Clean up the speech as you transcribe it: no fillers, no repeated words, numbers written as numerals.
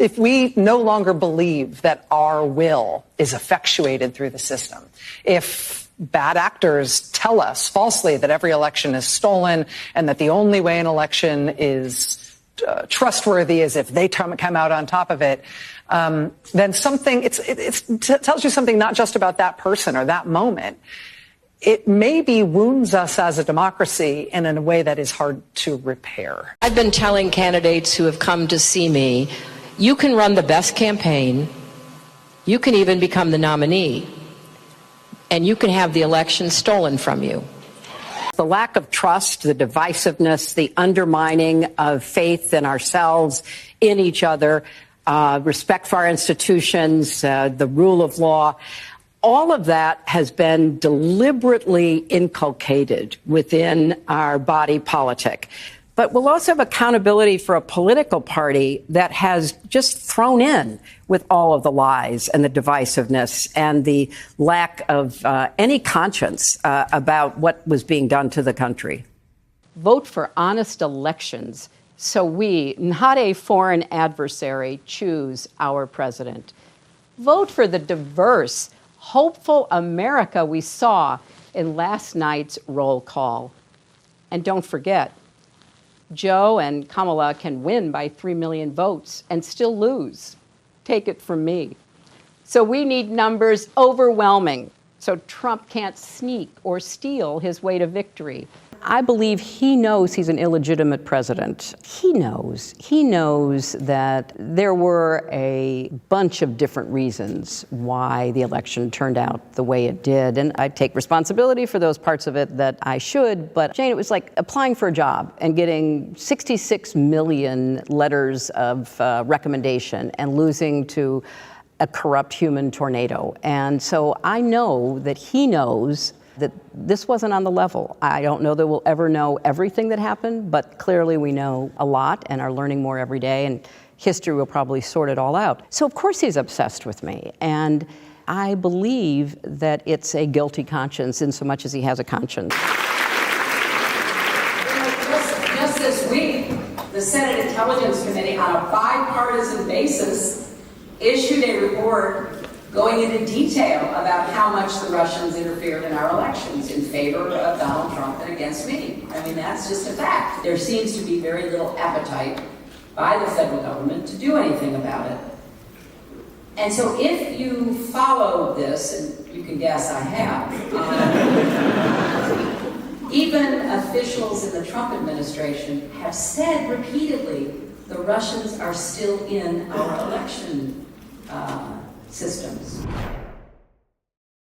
if we no longer believe that our will is effectuated through the system, if bad actors tell us falsely that every election is stolen and that the only way an election is trustworthy is if they come out on top of it, then something, it tells you something not just about that person or that moment. It maybe wounds us as a democracy in a way that is hard to repair. I've been telling candidates who have come to see me, you can run the best campaign, you can even become the nominee, and you can have the election stolen from you. The lack of trust, the divisiveness, the undermining of faith in ourselves, in each other, respect for our institutions, the rule of law, all of that has been deliberately inculcated within our body politic. But we'll also have accountability for a political party that has just thrown in with all of the lies and the divisiveness and the lack of any conscience about what was being done to the country. Vote for honest elections so we, not a foreign adversary, choose our president. Vote for the diverse, hopeful America we saw in last night's roll call. And don't forget, Joe and Kamala can win by 3 million votes and still lose. Take it from me. So we need numbers overwhelming so Trump can't sneak or steal his way to victory. I believe he knows he's an illegitimate president. He knows that there were a bunch of different reasons why the election turned out the way it did. And I take responsibility for those parts of it that I should. But Jane, it was like applying for a job and getting 66 million letters of recommendation and losing to a corrupt human tornado. And so I know that he knows that this wasn't on the level. I don't know that we'll ever know everything that happened, but clearly we know a lot and are learning more every day, and history will probably sort it all out. So of course he's obsessed with me, and I believe that it's a guilty conscience in so much as he has a conscience. Just this week, the Senate Intelligence Committee, on a bipartisan basis, issued a report going into detail about how much the Russians interfered in our elections in favor of Donald Trump and against me. I mean, that's just a fact. There seems to be very little appetite by the federal government to do anything about it. And so if you follow this, and you can guess I have, even officials in the Trump administration have said repeatedly the Russians are still in our election systems.